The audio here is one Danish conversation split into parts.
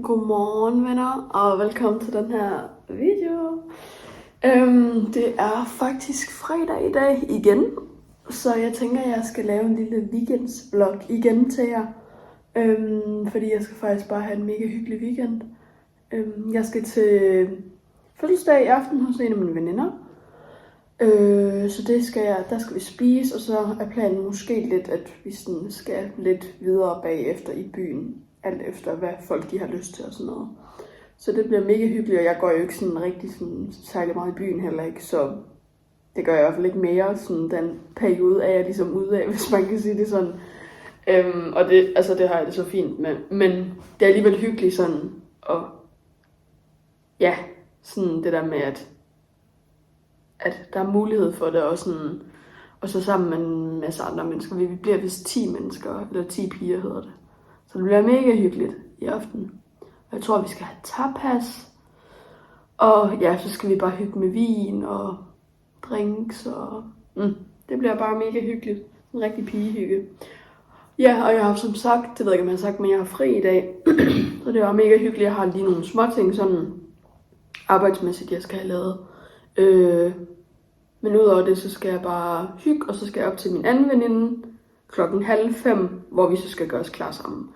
Godmorgen venner, og velkommen til den her video. Det er faktisk fredag i dag igen, så jeg tænker, at jeg skal lave en lille weekendsvlog igen til jer. Fordi jeg skal faktisk bare have en mega hyggelig weekend. Jeg skal til fødselsdag i aften hos en af mine veninder. Så der skal vi spise, og så er planen måske lidt, at vi sådan skal lidt videre bagefter i byen. Alt efter hvad folk de har lyst til og sådan noget. Så det bliver mega hyggeligt, og jeg går jo ikke sådan rigtig særlig meget i byen heller ikke, så det gør jeg i hvert fald ikke mere, sådan den periode er jeg ligesom ude af, hvis man kan sige det sådan. Og det har jeg det så fint med, men det er alligevel hyggeligt sådan, og ja, sådan det der med, at der er mulighed for det, og så sammen med en masse andre mennesker. Vi bliver vist 10 mennesker, eller 10 piger hedder det. Så det bliver mega hyggeligt i aften. Og jeg tror, vi skal have tapas. Og ja, så skal vi bare hygge med vin og drinks. Og det bliver bare mega hyggeligt. En rigtig pigehygge. Ja, og jeg har som sagt, det ved jeg ikke, om jeg har sagt, men jeg har fri i dag. Så det var mega hyggeligt. Jeg har lige nogle småting sådan arbejdsmæssigt, jeg skal have lavet. Men udover det, så skal jeg bare hygge, og så skal jeg op til min anden veninde 4:30, hvor vi så skal gøre os klar sammen.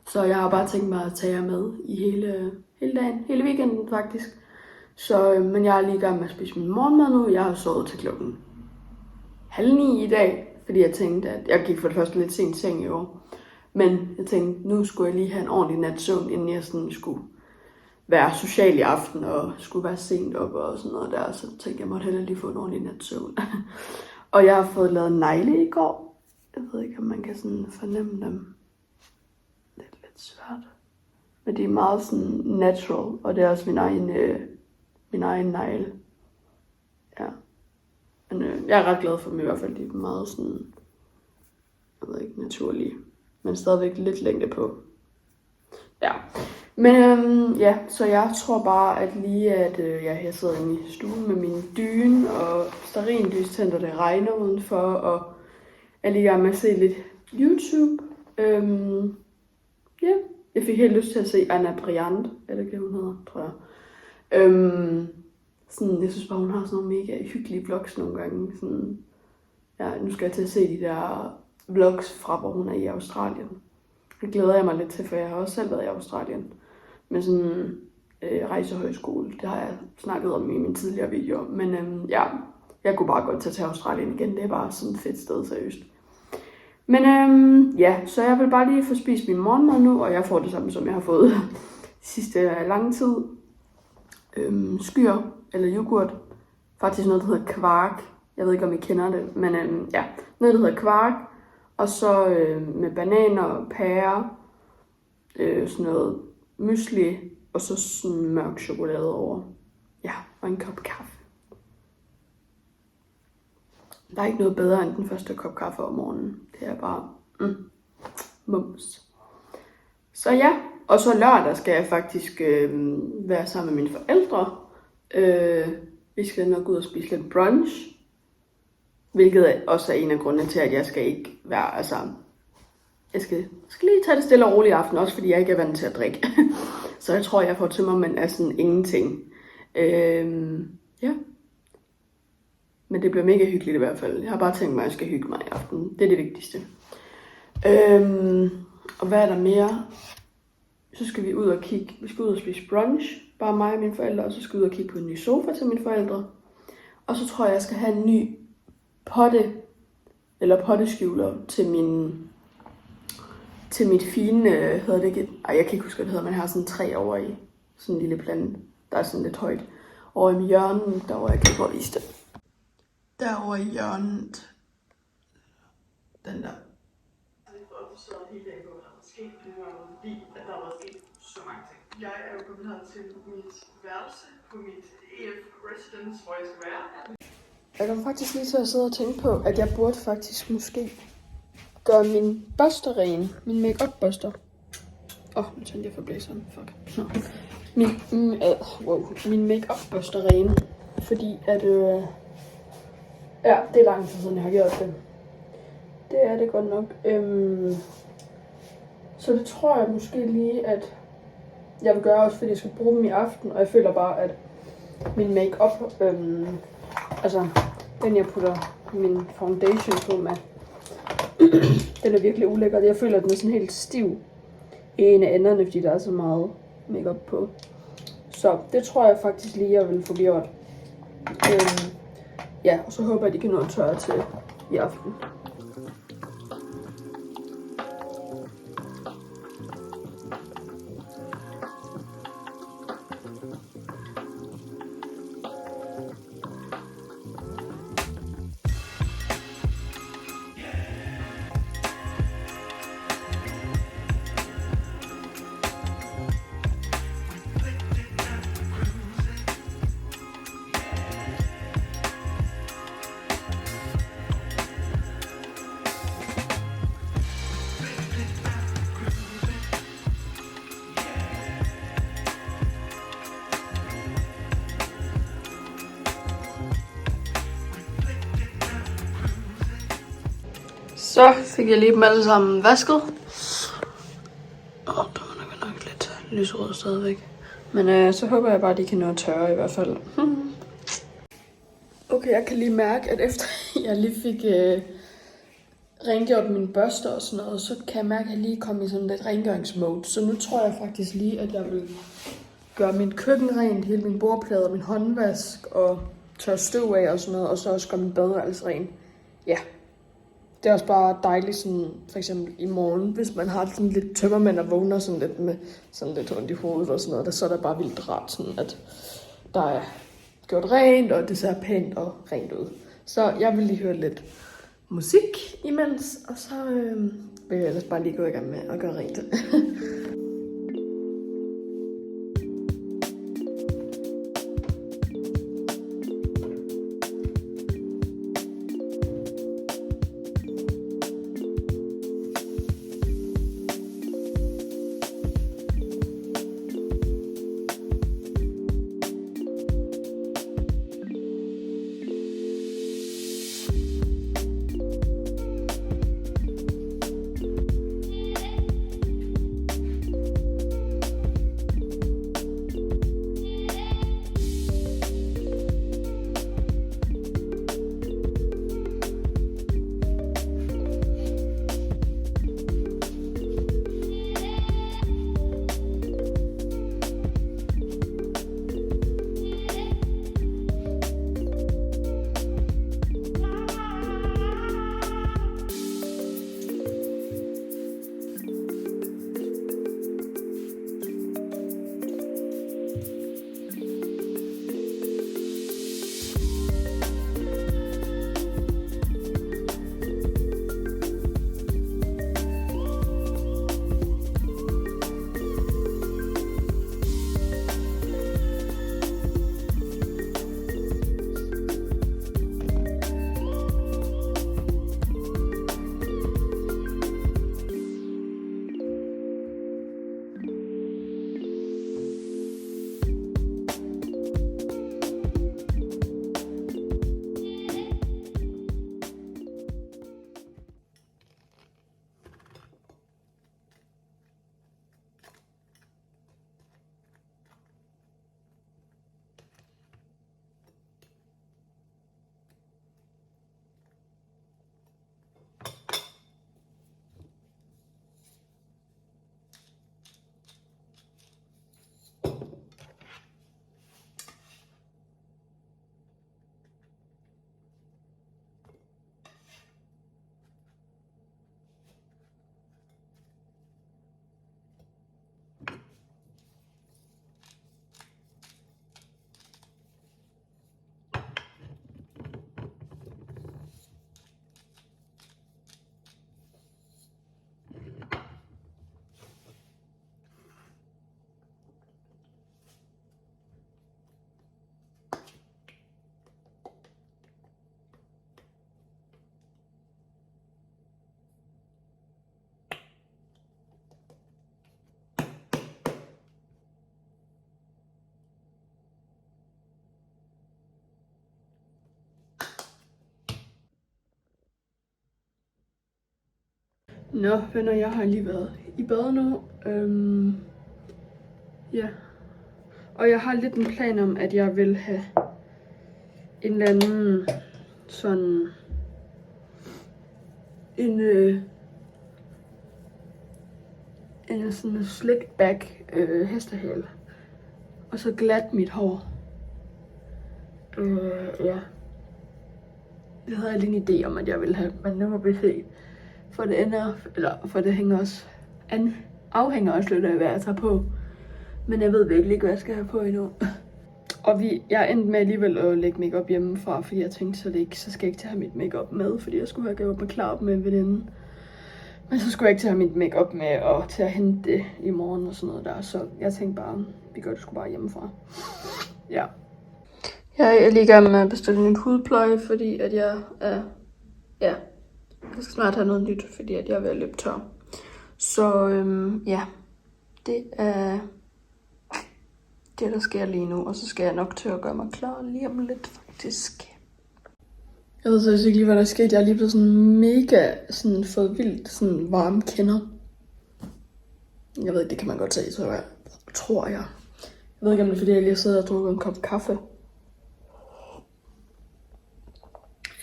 Så jeg har bare tænkt mig at tage jer med i hele dagen, hele weekenden faktisk. Så, men jeg er lige i gang med at spise min morgenmad nu. Jeg har sovet til 8:30 i dag, fordi jeg tænkte, at jeg gik for det første lidt sent i seng i år. Men jeg tænkte, nu skulle jeg lige have en ordentlig nat søvn, inden jeg sådan skulle være social i aften og skulle være sent op og sådan noget der. Så tænkte jeg, måtte hellere lige få en ordentlig nat søvn. Og jeg har fået lavet negle i går. Jeg ved ikke, om man kan sådan fornemme dem. Det er lidt svært. Men de er meget sådan natural, og det er også min egen negle. Ja. Men jeg er ret glad for dem i hvert fald. De er meget sådan, jeg ved ikke, naturlige. Men stadigvæk lidt længde på. Ja. Men ja, så jeg tror bare, at jeg sidder inde i stuen med min dyne og stearinlys tændt, og det regner udenfor, og jeg er lige i gang med at se lidt YouTube. Ja, jeg fik helt lyst til at se Anna Briand, eller hvad hun hedder, tror jeg. Jeg synes bare, hun har sådan nogle mega hyggelige vlogs nogle gange. Sådan, ja, nu skal jeg til at se de der vlogs fra, hvor hun er i Australien. Det glæder jeg mig lidt til, for jeg har også selv været i Australien. Men sådan rejsehøjskole, det har jeg snakket om i mine tidligere videoer. Men ja, jeg kunne bare godt tage til Australien igen. Det er bare sådan et fedt sted, seriøst. Men ja, så jeg vil bare lige få spist min morgenmad nu, og jeg får det samme, som jeg har fået sidste lange tid. Skyer eller yoghurt. Faktisk noget, der hedder kvark. Jeg ved ikke, om I kender det, men ja, noget, der hedder kvark. Og så med bananer, pærer, sådan noget mysli, og så sådan mørk chokolade over. Ja, og en kop kaffe. Der er ikke noget bedre end den første kop kaffe om morgenen. Det er bare mums. Så ja, og så lørdag skal jeg faktisk være sammen med mine forældre. Vi skal nok ud og spise lidt brunch. Hvilket også er en af grundene til, at jeg skal ikke være, jeg skal lige tage det stille og roligt i aften, også fordi jeg ikke er vant til at drikke. Så jeg tror, jeg får tømmermænd af sådan ingenting. Ja. Men det bliver mega hyggeligt i hvert fald. Jeg har bare tænkt mig, at jeg skal hygge mig i aften. Det er det vigtigste. Og hvad er der mere? Så skal vi ud og kigge. Vi skal ud og spise brunch. Bare mig og mine forældre. Og så skal vi ud og kigge på en ny sofa til mine forældre. Og så tror jeg skal have en ny potteskjuler til mit fine, hedder det ikke? Ej, jeg kan ikke huske, hvad det hedder, men jeg har sådan 3 over i sådan en lille plante, der er sådan lidt højt. Over i hjørnet, derovre, jeg kan ikke vise det. Derovre i hjørnet, den der. Hele dagen på, hvad der var sket. Det var jo fordi, at der var sket så mange ting. Jeg er jo kommet her til mit værelse på mit EF Residence, hvor jeg skal være. Jeg kom faktisk lige til at sidde og tænke på, at jeg burde faktisk måske gøre min børster ren. Min make-up-børster. Nu tænkte jeg for blæseren. Fuck. Min make-up-børster ren. Fordi at... ja, det er lang tid siden, jeg har gjort det. Det er det godt nok. Så det tror jeg måske lige, at jeg vil gøre også, fordi jeg skal bruge dem i aften, og jeg føler bare, at min make-up, altså den jeg putter min foundation på med, den er virkelig ulækker. Jeg føler, at den er sådan helt stiv i en af enderne, fordi der er så meget makeup på. Så det tror jeg faktisk lige, jeg vil få gjort. Ja, og så håber jeg, at de kan nå at tørre til i aften. Så fik jeg lige dem alle sammen vasket. Der er nok lidt lyserød stadigvæk. Men så håber jeg bare, at de kan nå at tørre i hvert fald. Okay, jeg kan lige mærke, at efter jeg lige fik rengjort mine børster og sådan noget, så kan jeg mærke, at jeg lige kom i sådan lidt rengøringsmode. Så nu tror jeg faktisk lige, at jeg vil gøre mit køkken rent, hele min bordplade, min håndvask og tørre støv af og sådan noget, og så også gøre min badeværelse ren. Ja. Det er også bare dejligt, sådan, for eksempel i morgen, hvis man har sådan lidt tømmermænd og vågner sådan lidt med sådan lidt ondt i hovedet og sådan noget, så er det bare vildt rart, sådan at der er gjort rent, og det ser pænt og rent ud. Så jeg vil lige høre lidt musik imens, og så vil jeg ellers bare lige gå i gang med at gøre rent. Nå, venner, jeg har lige været i bad nu. Ja. Og jeg har lidt en plan om, at jeg vil have en eller anden sådan en sådan slick back hestehale. Og så glat mit hår. Ja. Det havde jeg lige en idé om, at jeg ville have, men nu må vi se. For det hænger også afhænger også lidt af, hvad jeg tager på. Men jeg ved virkelig ikke, hvad jeg skal have på endnu. Og jeg endte med alligevel at lægge makeup hjemmefra, fordi jeg tænkte, så skal jeg ikke tage mit makeup med, fordi jeg skulle have gjort mig klar med en veninde. Men så skulle jeg ikke tage mit makeup med og til at hente det i morgen og sådan noget der. Så jeg tænkte bare, vi gør det sgu bare hjemmefra. Ja. Jeg er lige i gang med at bestille nyt hudpleje, fordi at jeg skal snart have noget nyt, fordi at jeg er ved at løbe tør. Så ja, det er det, der sker lige nu. Og så skal jeg nok til at gøre mig klar lige om lidt, faktisk. Jeg ved så ikke lige, hvad der er sket. Jeg er lige blevet sådan mega fået vildt sådan varme kinder. Jeg ved ikke, det kan man godt se, tror jeg. Jeg ved ikke, om det er, fordi jeg lige har siddet og drukket en kop kaffe.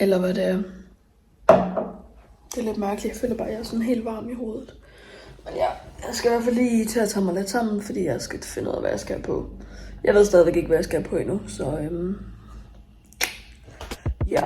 Eller hvad det er. Det er lidt mærkeligt. Jeg føler bare, at jeg er sådan helt varm i hovedet. Men ja, jeg skal i hvert fald lige til at tage mig lidt sammen, fordi jeg skal finde ud af, hvad jeg skal have på. Jeg ved stadigvæk ikke, hvad jeg skal have på endnu, så ja.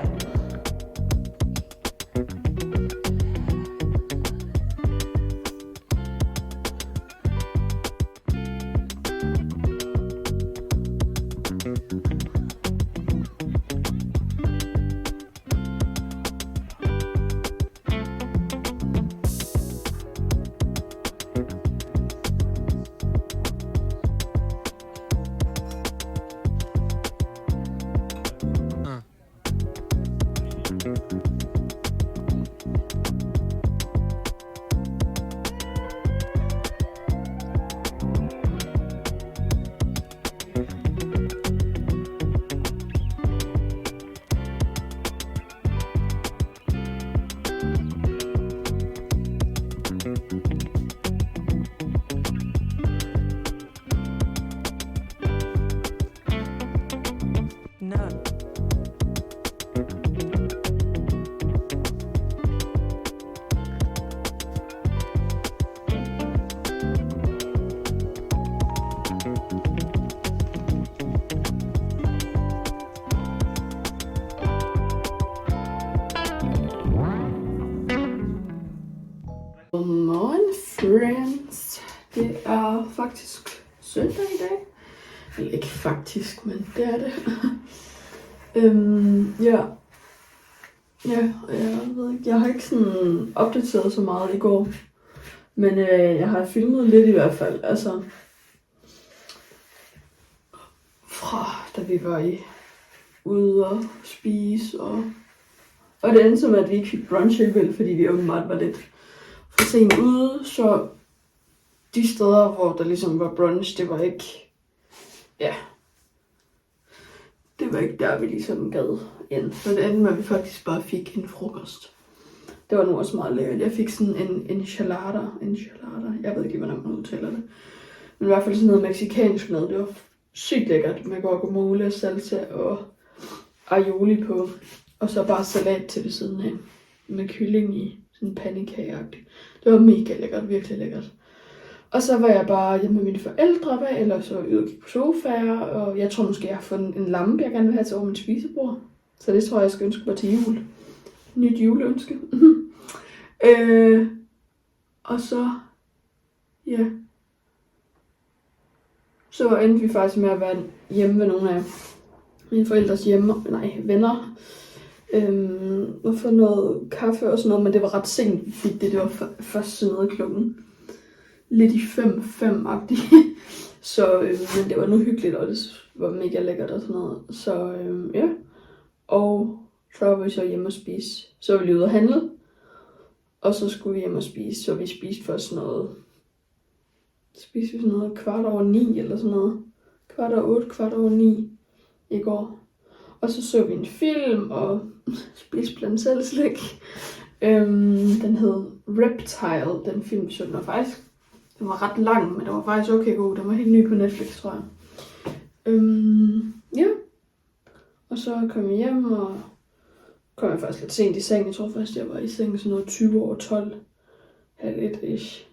Godmorgen, friends. Det er faktisk søndag i dag. Eller ikke faktisk, men det er det. Ja, jeg ved ikke. Jeg har ikke sådan opdateret så meget i går. Men jeg har filmet lidt i hvert fald. Altså, fra da vi var ude og spise. Og det endte som, at vi ikke fik brunch alligevel, fordi vi åbenbart var lidt for sent ude. Så de steder, hvor der ligesom var brunch, det var ikke... Ja. Det var ikke der, vi ligesom gad ind. Så det endte med, at vi faktisk bare fik en frokost. Det var nu også meget lækkert. Jeg fik sådan en enchilada. Jeg ved ikke, hvordan man udtaler det. Men i hvert fald sådan noget mexicansk mad. Det var sygt lækkert med guacamole, salsa og aioli på. Og så bare salat til ved siden af. Med kylling i. Sådan pandekageagtigt. Det var mega lækkert. Virkelig lækkert. Og så var jeg bare hjemme med mine forældre, eller så ude og gik på sofaer, og jeg tror måske, jeg har fundet en lampe, jeg gerne vil have til over mit spisebord. Så det tror jeg skal ønske mig til jul. Nyt juleønske. Og så, ja. Så endte vi faktisk med at være hjemme ved nogle af mine forældres venner. Og få noget kaffe og sådan noget, men det var ret sent, vi fik det. Det var først sådan noget klokken lidt i 5-agtigt. Så men det var nu hyggeligt, og det var mega lækkert og sådan noget. Så ja. Og så var vi så hjemme og spise. Så var vi lige ude at handle. Og så skulle vi hjem og spise. Så vi spiste først sådan noget. Spiste vi sådan noget 8:15 eller sådan noget. 7:15, 8:15 i går. Og så vi en film og spiste blandt selv slik. Den hed Reptile, den film, så den var faktisk Den var ret lang, men den var faktisk okay god. Den var helt ny på Netflix, tror jeg. Ja. Og så kom jeg hjem, og kom jeg faktisk lidt sent i seng. Jeg tror først, jeg var i seng sådan noget 20 over 12. Halv et ish.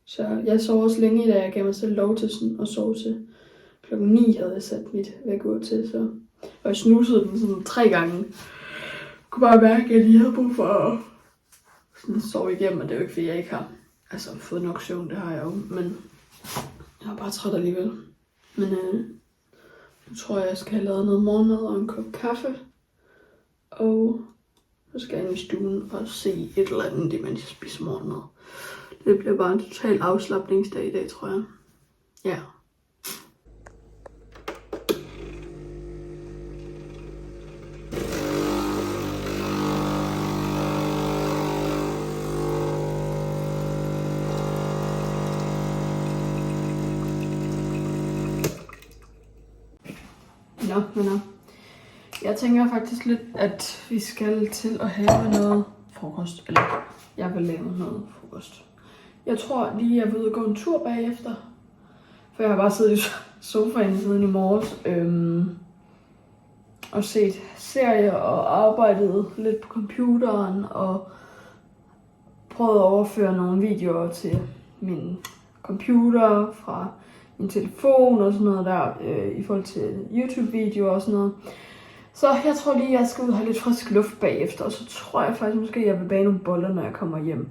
Så jeg sov også længe i dag. Jeg gav mig selv lov til sådan at sove til klokken 9 havde jeg sat mit vækkeur til. Så. Og jeg snusede den sådan 3 gange. Jeg kunne bare mærke, at jeg lige havde brug for at sådan sove igennem. Og det er jo ikke, fordi jeg ikke har fået nok søvn. Det har jeg jo. Men jeg er bare træt alligevel. Men nu tror jeg skal have lavet noget morgenmad og en kop kaffe. Og så skal jeg ind i stuen og se et eller andet, imens jeg spiser morgenmad. Det bliver bare en total afslapningsdag i dag, tror jeg. Ja. Nå, venner. Jeg tænker faktisk lidt, at vi skal til at have noget frokost. Eller jeg vil lave noget frokost. Jeg tror lige, jeg vil ud og gå en tur bagefter. For jeg har bare siddet i sofaen siden i morges. Og set serier og arbejdet lidt på computeren. Og prøvet at overføre nogle videoer til min computer fra min telefon og sådan noget der. I forhold til YouTube-videoer og sådan noget. Så jeg tror lige, jeg skal ud og have lidt frisk luft bagefter. Og så tror jeg faktisk måske, jeg vil bage nogle boller, når jeg kommer hjem.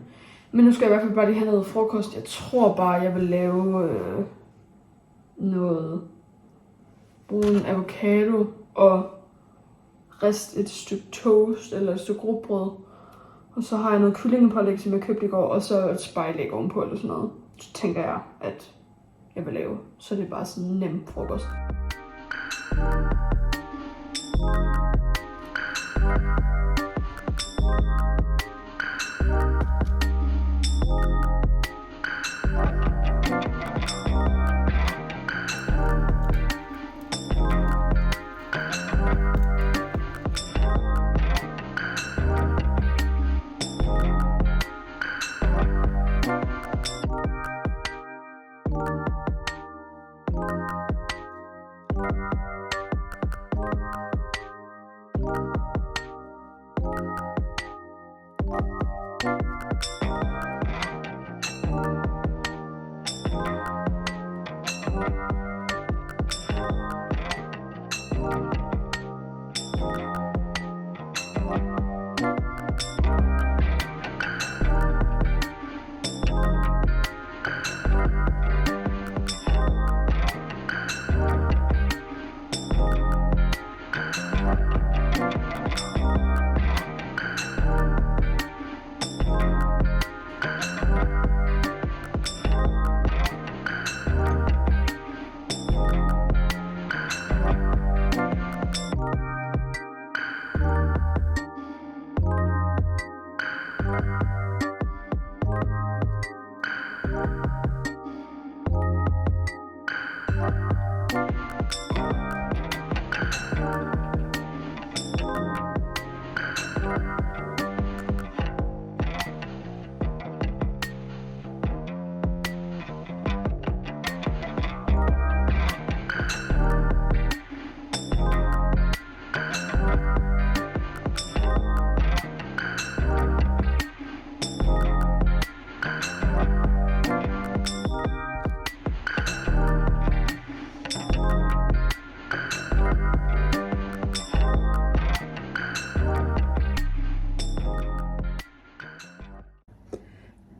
Men nu skal jeg i hvert fald bare lige have noget frokost. Jeg tror bare, jeg vil lave noget brun avocado og rist et stykke toast eller et stykke rugbrød. Og så har jeg noget kyllingepålæg, som jeg købte i går, og så et spejlæg ovenpå eller sådan noget. Så tænker jeg, at jeg vil lave. Så det er bare sådan en nem frokost.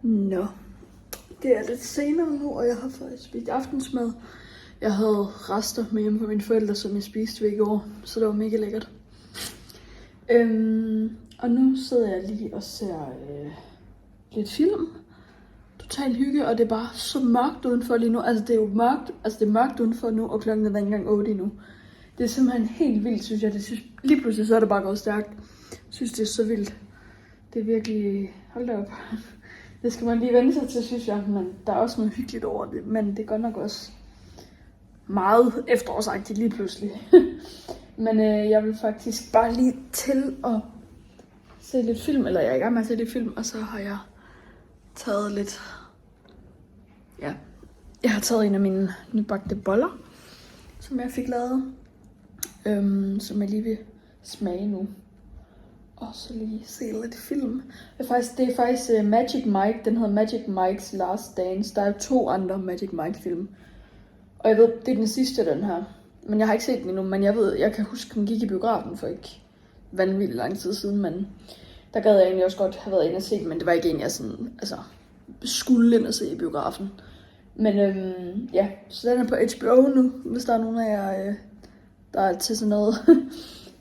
Nå, det er lidt senere nu, og jeg har faktisk spist aftensmad. Jeg havde rester med hjemme fra mine forældre, som jeg spiste ved i går, så det var mega lækkert. Og nu sidder jeg lige og ser lidt film. Total hygge, og det er bare så mørkt udenfor lige nu. Altså det er jo mørkt, det er mørkt udenfor nu, og klokken er ikke engang 8 endnu. Det er simpelthen helt vildt, synes jeg. Lige pludselig så er det bare gået stærkt. Jeg synes, det er så vildt. Det er virkelig... Hold da op. Det skal man lige vende sig til, synes jeg. Men der er også noget hyggeligt over det. Men det er godt nok også meget efterårsagtigt lige pludselig. Men jeg vil faktisk bare lige til at se lidt film. Eller jeg er i gang med at se lidt film. Og så har jeg taget lidt ja, jeg har taget en af mine nybagte boller, som jeg fik lavet, som jeg lige vil smage nu. Og så lige se lidt film. Det er faktisk Magic Mike. Den hedder Magic Mike's Last Dance. Der er 2 andre Magic Mike film. Og jeg ved, det er den sidste, den her. Men jeg har ikke set den endnu. Men jeg kan huske, den gik i biografen for ikke vanvittigt lang tid siden. Men der gad jeg egentlig også godt have været inde og se den. Men det var ikke en, jeg sådan, skulle ind og se i biografen. Men ja, så den er på HBO nu. Hvis der er nogen af jer, der er til sådan noget.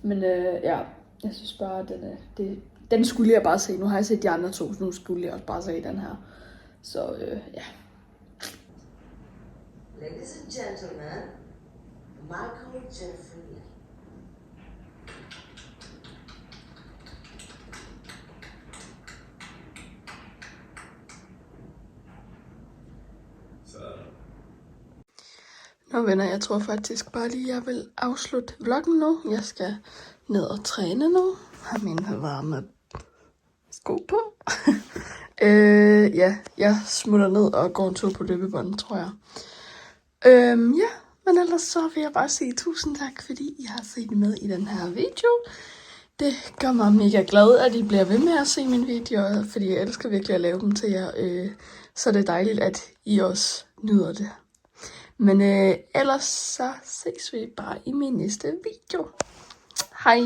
Men ja, jeg synes bare, at den skulle jeg bare se. Nu har jeg set de andre 2, så nu skulle jeg også bare se den her. Så ja. Ladies and gentlemen, Michael Jeffrey. Nå venner, jeg tror faktisk bare lige, jeg vil afslutte vloggen nu. Jeg skal ned og træne nu. Har mine varme sko på. Ja, jeg smutter ned og går en tur på løbebåndet, tror jeg. Ja, men ellers så vil jeg bare sige tusind tak, fordi I har set med i den her video. Det gør mig mega glad, at I bliver ved med at se mine videoer, fordi jeg elsker virkelig at lave dem til jer. Så det er dejligt, at I også nyder det. Men ellers så ses vi bare i min næste video. Hej!